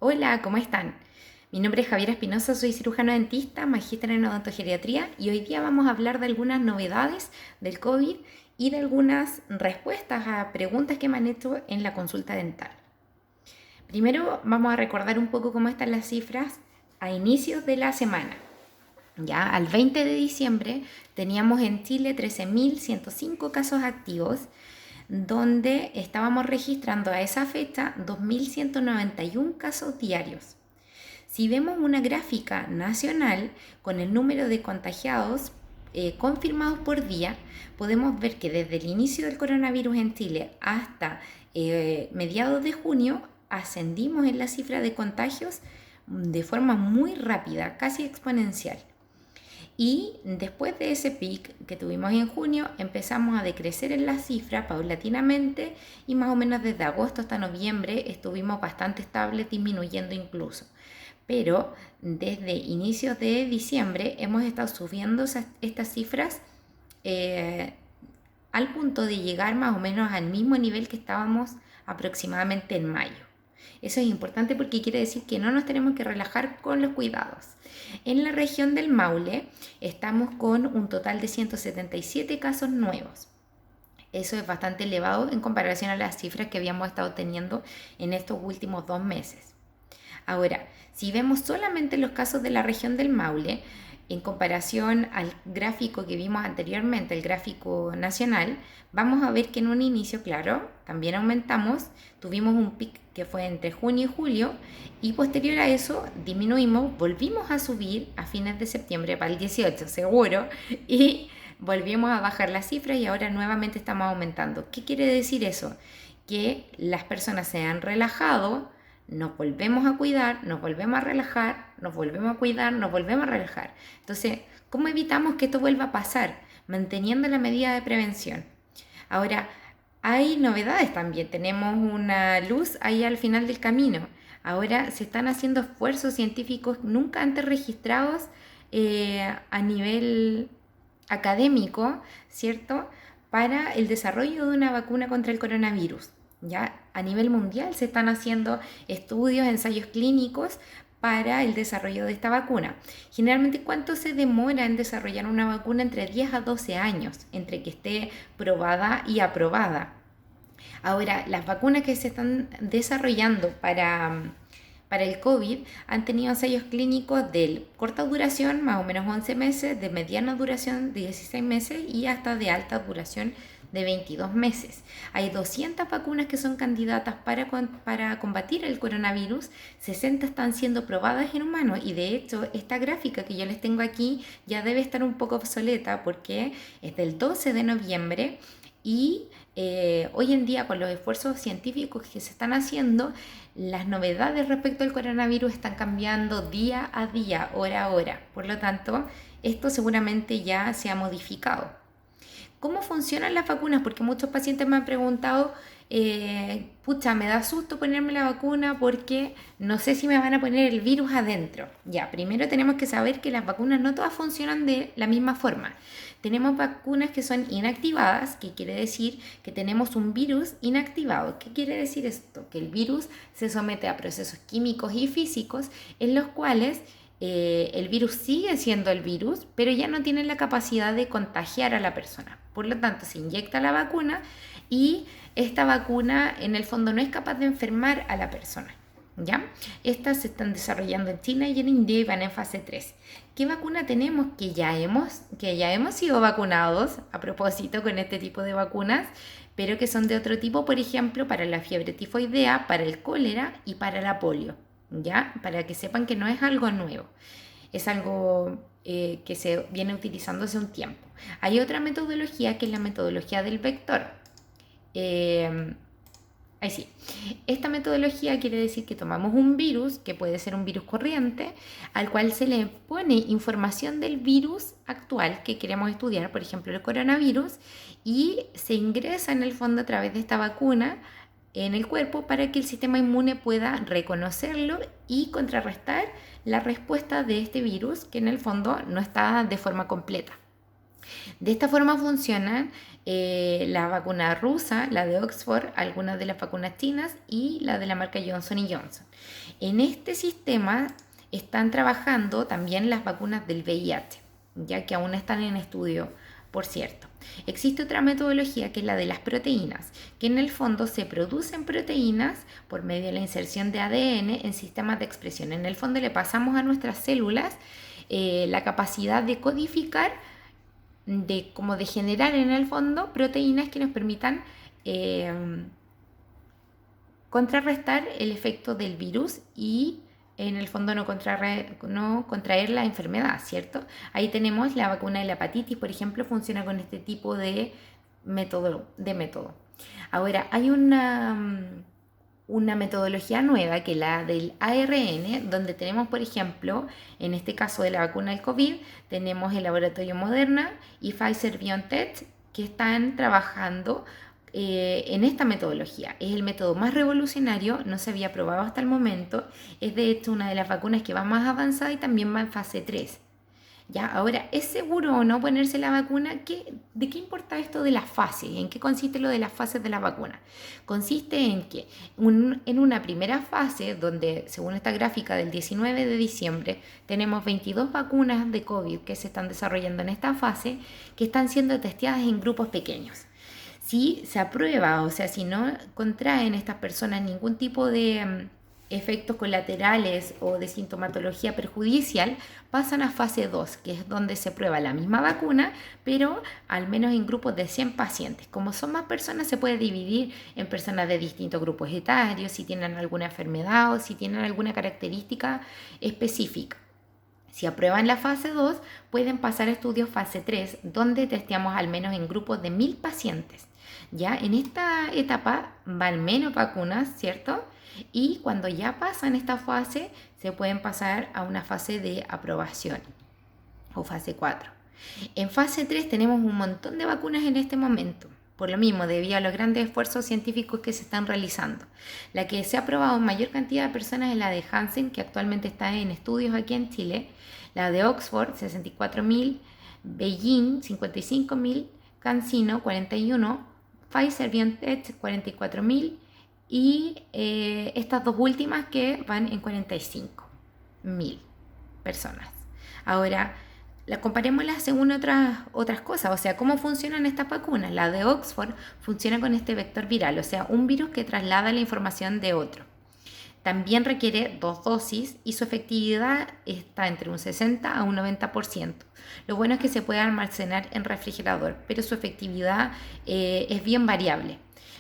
Hola, ¿cómo están? Mi nombre es Javiera Espinosa, soy cirujano dentista, magíster en odontogeriatría y hoy día vamos a hablar de algunas novedades del COVID y de algunas respuestas a preguntas que me han hecho en la consulta dental. Primero vamos a recordar un poco cómo están las cifras a inicios de la semana. Ya al 20 de diciembre teníamos en Chile 13.105 casos activos, donde estábamos registrando a esa fecha 2.191 casos diarios. Si vemos una gráfica nacional con el número de contagiados confirmados por día, podemos ver que desde el inicio del coronavirus en Chile hasta mediados de junio ascendimos en la cifra de contagios de forma muy rápida, casi exponencial. Y después de ese pic que tuvimos en junio, empezamos a decrecer en la cifra paulatinamente y más o menos desde agosto hasta noviembre estuvimos bastante estables, disminuyendo incluso. Pero desde inicios de diciembre hemos estado subiendo estas cifras eh, al punto de llegar más o menos al mismo nivel que estábamos aproximadamente en mayo. Eso es importante porque quiere decir que no nos tenemos que relajar con los cuidados. En la región del Maule estamos con un total de 177 casos nuevos. Eso es bastante elevado en comparación a las cifras que habíamos estado teniendo en estos últimos 2 meses. Ahora, si vemos solamente los casos de la región del Maule, en comparación al gráfico que vimos anteriormente, el gráfico nacional, vamos a ver que en un inicio, claro, también aumentamos, tuvimos un pic que fue entre junio y julio y posterior a eso disminuimos, volvimos a subir a fines de septiembre para el 18 seguro y volvimos a bajar las cifras y ahora nuevamente estamos aumentando. ¿Qué quiere decir eso? Que las personas se han relajado, nos volvemos a cuidar, nos volvemos a relajar, nos volvemos a cuidar, nos volvemos a relajar. Entonces, ¿cómo evitamos que esto vuelva a pasar? Manteniendo la medida de prevención. Ahora, hay novedades también, tenemos una luz ahí al final del camino. Ahora se están haciendo esfuerzos científicos nunca antes registrados a nivel académico, ¿cierto? Para el desarrollo de una vacuna contra el coronavirus. Ya a nivel mundial se están haciendo estudios, ensayos clínicos para el desarrollo de esta vacuna. Generalmente, ¿cuánto se demora en desarrollar una vacuna? Entre 10 a 12 años, entre que esté probada y aprobada. Ahora, las vacunas que se están desarrollando para el COVID han tenido ensayos clínicos de corta duración, más o menos 11 meses, de mediana duración, de 16 meses y hasta de alta duración de 22 meses. Hay 200 vacunas que son candidatas para combatir el coronavirus, 60 están siendo probadas en humanos y de hecho esta gráfica que yo les tengo aquí ya debe estar un poco obsoleta porque es del 12 de noviembre y hoy en día con los esfuerzos científicos que se están haciendo, las novedades respecto al coronavirus están cambiando día a día, hora a hora. Por lo tanto, esto seguramente ya se ha modificado. ¿Cómo funcionan las vacunas? Porque muchos pacientes me han preguntado, pucha, me da susto ponerme la vacuna porque no sé si me van a poner el virus adentro. Ya, primero tenemos que saber que las vacunas no todas funcionan de la misma forma. Tenemos vacunas que son inactivadas, que quiere decir que tenemos un virus inactivado. ¿Qué quiere decir esto? Que el virus se somete a procesos químicos y físicos en los cuales el virus sigue siendo el virus, pero ya no tiene la capacidad de contagiar a la persona. Por lo tanto, se inyecta la vacuna y esta vacuna en el fondo no es capaz de enfermar a la persona. ¿Ya? Estas se están desarrollando en China y en India y van en fase 3. ¿Qué vacuna tenemos? Que ya hemos sido vacunados a propósito con este tipo de vacunas, pero que son de otro tipo, por ejemplo, para la fiebre tifoidea, para el cólera y para la polio. ¿Ya? Para que sepan que no es algo nuevo, es algo que se viene utilizando hace un tiempo. Hay otra metodología que es la metodología del vector. Ahí sí. Esta metodología quiere decir que tomamos un virus, que puede ser un virus corriente, al cual se le pone información del virus actual que queremos estudiar, por ejemplo el coronavirus, y se ingresa en el fondo a través de esta vacuna en el cuerpo para que el sistema inmune pueda reconocerlo y contrarrestar la respuesta de este virus que en el fondo no está de forma completa. De esta forma funcionan la vacuna rusa, la de Oxford, algunas de las vacunas chinas y la de la marca Johnson y Johnson. En este sistema están trabajando también las vacunas del VIH, ya que aún están en estudio, por cierto. Existe otra metodología que es la de las proteínas, que en el fondo se producen proteínas por medio de la inserción de ADN en sistemas de expresión. En el fondo le pasamos a nuestras células la capacidad de codificar, como de generar en el fondo proteínas que nos permitan eh, contrarrestar el efecto del virus y en el fondo no contraer la enfermedad, ¿cierto? Ahí tenemos la vacuna de la hepatitis, por ejemplo, funciona con este tipo de método. Ahora, hay una metodología nueva que es la del ARN, donde tenemos, por ejemplo, en este caso de la vacuna del COVID, tenemos el laboratorio Moderna y Pfizer-BioNTech que están trabajando en esta metodología. Es el método más revolucionario, no se había probado hasta el momento, es de hecho una de las vacunas que va más avanzada y también va en fase 3. ¿Ya? Ahora, ¿es seguro o no ponerse la vacuna? ¿De qué importa esto de las fases? ¿En qué consiste lo de las fases de la vacuna? Consiste en que en una primera fase, donde según esta gráfica del 19 de diciembre, tenemos 22 vacunas de COVID que se están desarrollando en esta fase, que están siendo testeadas en grupos pequeños. Si se aprueba, o sea, si no contraen estas personas ningún tipo de efectos colaterales o de sintomatología perjudicial, pasan a fase 2, que es donde se prueba la misma vacuna, pero al menos en grupos de 100 pacientes. Como son más personas, se puede dividir en personas de distintos grupos etarios, si tienen alguna enfermedad o si tienen alguna característica específica. Si aprueban la fase 2, pueden pasar a estudios fase 3, donde testeamos al menos en grupos de 1000 pacientes. Ya en esta etapa van menos vacunas, ¿cierto? Y cuando ya pasan esta fase, se pueden pasar a una fase de aprobación o fase 4. En fase 3 tenemos un montón de vacunas en este momento. Por lo mismo, debido a los grandes esfuerzos científicos que se están realizando. La que se ha aprobado en mayor cantidad de personas es la de Janssen, que actualmente está en estudios aquí en Chile. La de Oxford, 64.000. Beijing, 55.000. CanSino, 41. Pfizer-BioNTech, 44.000. Y estas dos últimas que van en 45.000 personas. Ahora, comparémoslas según otras cosas, o sea, ¿cómo funcionan estas vacunas? La de Oxford funciona con este vector viral, o sea, un virus que traslada la información de otro. También requiere 2 dosis y su efectividad está entre un 60 a un 90%. Lo bueno es que se puede almacenar en refrigerador, pero su efectividad es bien variable.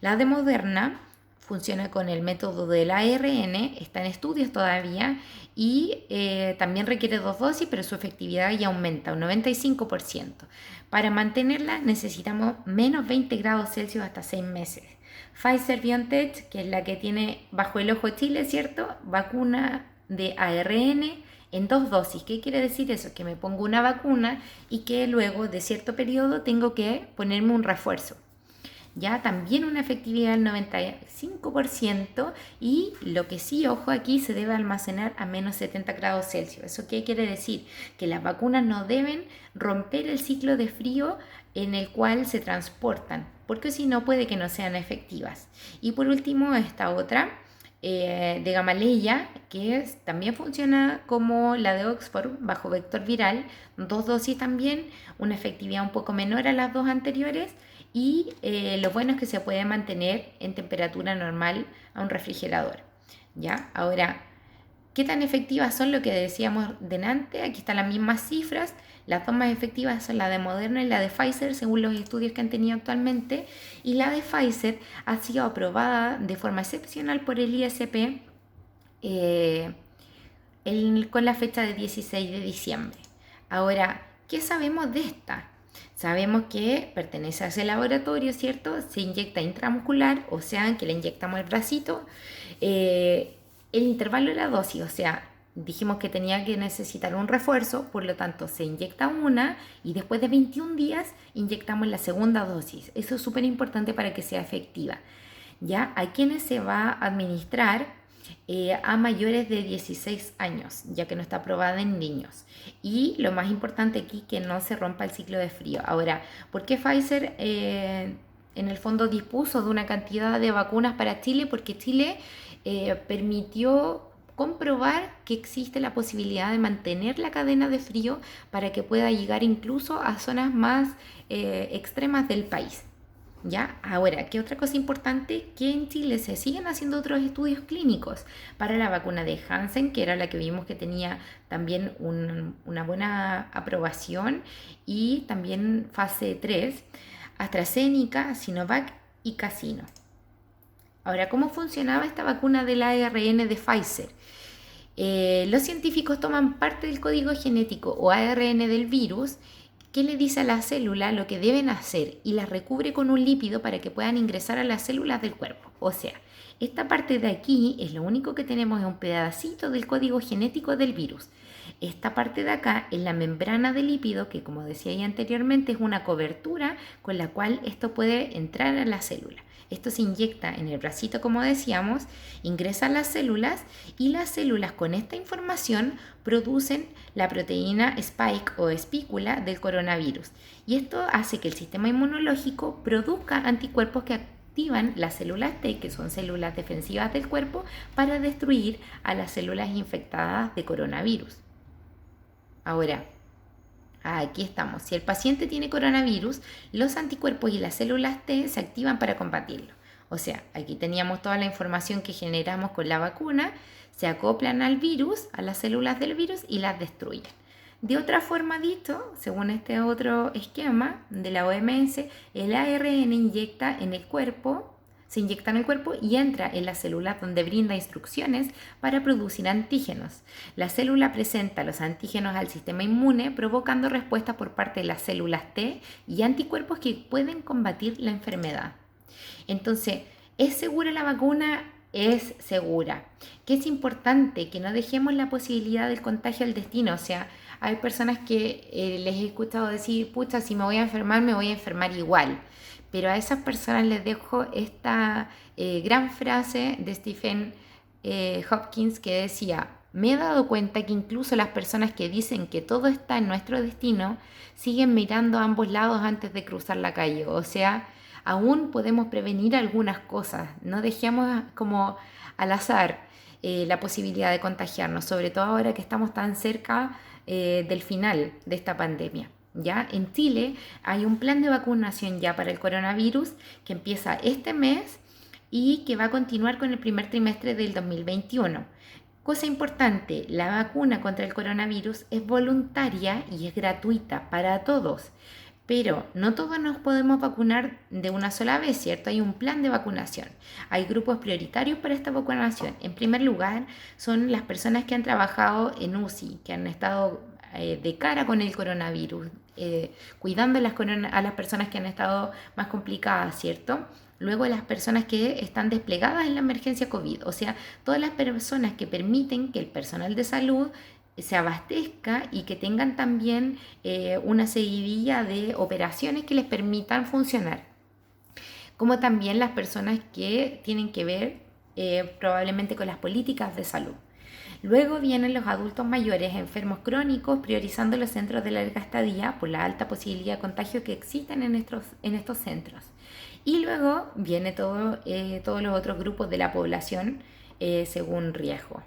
La de Moderna funciona con el método del ARN, está en estudios todavía y también requiere 2 dosis, pero su efectividad ya aumenta un 95%. Para mantenerla necesitamos menos 20 grados Celsius hasta 6 meses. Pfizer-BioNTech, que es la que tiene bajo el ojo Chile, ¿cierto? Vacuna de ARN en 2 dosis. ¿Qué quiere decir eso? Que me pongo una vacuna y que luego de cierto periodo tengo que ponerme un refuerzo. Ya también una efectividad del 95% y lo que sí, ojo aquí, se debe almacenar a menos 70 grados Celsius. ¿Eso qué quiere decir? Que las vacunas no deben romper el ciclo de frío en el cual se transportan, porque si no puede que no sean efectivas. Y por último, esta otra de Gamaleya, que también funciona como la de Oxford, bajo vector viral, 2 dosis también, una efectividad un poco menor a las 2 anteriores, y lo bueno es que se puede mantener en temperatura normal a un refrigerador. ¿Ya? Ahora, ¿qué tan efectivas son lo que decíamos delante? Aquí están las mismas cifras. Las dos más efectivas son la de Moderna y la de Pfizer, según los estudios que han tenido actualmente. Y la de Pfizer ha sido aprobada de forma excepcional por el ISP con la fecha de 16 de diciembre. Ahora, ¿qué sabemos de esta? Sabemos que pertenece a ese laboratorio, ¿cierto? Se inyecta intramuscular, o sea, que le inyectamos el bracito. El intervalo de la dosis, o sea, dijimos que tenía que necesitar un refuerzo, por lo tanto se inyecta una y después de 21 días inyectamos la segunda dosis. Eso es súper importante para que sea efectiva. ¿Ya? ¿A quiénes se va a administrar? a mayores de 16 años, ya que no está aprobada en niños. Y lo más importante aquí, que no se rompa el ciclo de frío. Ahora, ¿por qué Pfizer en el fondo dispuso de una cantidad de vacunas para Chile? Porque Chile permitió comprobar que existe la posibilidad de mantener la cadena de frío para que pueda llegar incluso a zonas más extremas del país. ¿Ya? Ahora, ¿qué otra cosa importante? Que en Chile se siguen haciendo otros estudios clínicos para la vacuna de Janssen, que era la que vimos que tenía también una buena aprobación, y también fase 3, AstraZeneca, Sinovac y Casino. Ahora, ¿cómo funcionaba esta vacuna del ARN de Pfizer? Los científicos toman parte del código genético o ARN del virus que le dice a la célula lo que deben hacer y las recubre con un lípido para que puedan ingresar a las células del cuerpo. O sea, esta parte de aquí es lo único que tenemos, es un pedacito del código genético del virus. Esta parte de acá es la membrana del lípido, que como decía ya anteriormente es una cobertura con la cual esto puede entrar a la célula. Esto se inyecta en el bracito, como decíamos, ingresa a las células y las células con esta información producen la proteína spike o espícula del coronavirus. Y esto hace que el sistema inmunológico produzca anticuerpos que activan las células T, que son células defensivas del cuerpo, para destruir a las células infectadas de coronavirus. Ahora, aquí estamos. Si el paciente tiene coronavirus, los anticuerpos y las células T se activan para combatirlo. O sea, aquí teníamos toda la información que generamos con la vacuna, se acoplan al virus, a las células del virus y las destruyen. De otra forma dicho, según este otro esquema de la OMS, el ARN se inyecta en el cuerpo y entra en las células donde brinda instrucciones para producir antígenos. La célula presenta los antígenos al sistema inmune, provocando respuestas por parte de las células T y anticuerpos que pueden combatir la enfermedad. Entonces, ¿es segura la vacuna? Es segura. Que es importante que no dejemos la posibilidad del contagio al destino. O sea, hay personas que les he escuchado decir, pucha, si me voy a enfermar, me voy a enfermar igual. Pero a esas personas les dejo esta gran frase de Stephen Hopkins que decía: me he dado cuenta que incluso las personas que dicen que todo está en nuestro destino siguen mirando a ambos lados antes de cruzar la calle. O sea, aún podemos prevenir algunas cosas. No dejemos como al azar la posibilidad de contagiarnos, sobre todo ahora que estamos tan cerca del final de esta pandemia. ¿Ya? En Chile hay un plan de vacunación ya para el coronavirus que empieza este mes y que va a continuar con el primer trimestre del 2021. Cosa importante, la vacuna contra el coronavirus es voluntaria y es gratuita para todos, pero no todos nos podemos vacunar de una sola vez, ¿cierto? Hay un plan de vacunación. Hay grupos prioritarios para esta vacunación. En primer lugar, son las personas que han trabajado en UCI, que han estado de cara con el coronavirus, cuidando a las personas que han estado más complicadas, ¿cierto? Luego las personas que están desplegadas en la emergencia COVID, o sea, todas las personas que permiten que el personal de salud se abastezca y que tengan también una seguidilla de operaciones que les permitan funcionar, como también las personas que tienen que ver probablemente con las políticas de salud. Luego vienen los adultos mayores, enfermos crónicos, priorizando los centros de larga estadía por la alta posibilidad de contagio que existen en estos centros. Y luego viene todos los otros grupos de la población según riesgo.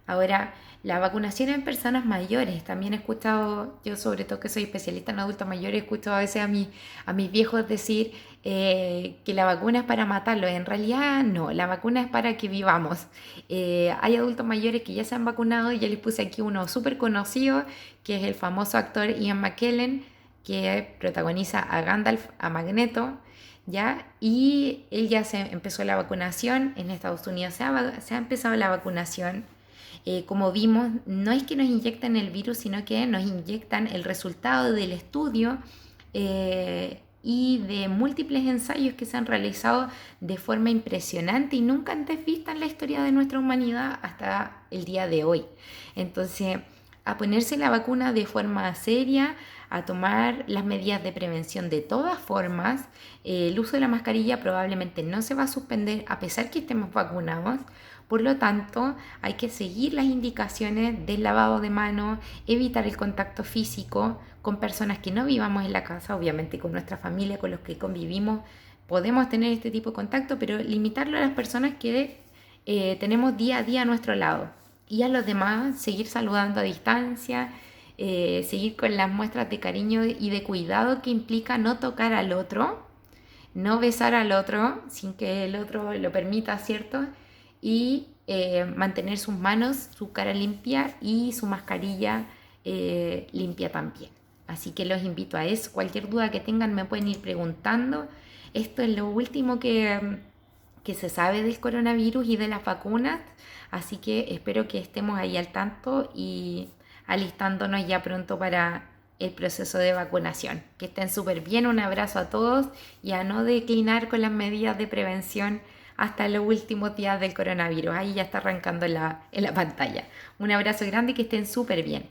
Ahora, la vacunación en personas mayores, también he escuchado, yo sobre todo que soy especialista en adultos mayores, he escuchado a veces a mis viejos decir que la vacuna es para matarlos. En realidad no, la vacuna es para que vivamos. Hay adultos mayores que ya se han vacunado y ya les puse aquí uno súper conocido, que es el famoso actor Ian McKellen, que protagoniza a Gandalf, a Magneto, ¿ya? Y él ya se empezó la vacunación, en Estados Unidos se ha empezado la vacunación. Como vimos, no es que nos inyecten el virus, sino que nos inyectan el resultado del estudio y de múltiples ensayos que se han realizado de forma impresionante y nunca antes vista en la historia de nuestra humanidad hasta el día de hoy. Entonces, a ponerse la vacuna de forma seria, a tomar las medidas de prevención de todas formas. El uso de la mascarilla probablemente no se va a suspender a pesar que estemos vacunados. Por lo tanto, hay que seguir las indicaciones del lavado de manos, evitar el contacto físico con personas que no vivamos en la casa, obviamente con nuestra familia, con los que convivimos. Podemos tener este tipo de contacto, pero limitarlo a las personas que tenemos día a día a nuestro lado. Y a los demás, seguir saludando a distancia, seguir con las muestras de cariño y de cuidado que implica no tocar al otro, no besar al otro sin que el otro lo permita, ¿cierto? Y mantener sus manos, su cara limpia y su mascarilla limpia también. Así que los invito a eso. Cualquier duda que tengan me pueden ir preguntando. Esto es lo último que se sabe del coronavirus y de las vacunas. Así que espero que estemos ahí al tanto y alistándonos ya pronto para el proceso de vacunación. Que estén súper bien, un abrazo a todos y a no declinar con las medidas de prevención hasta los últimos días del coronavirus. Ahí ya está arrancando en la pantalla. Un abrazo grande y que estén súper bien.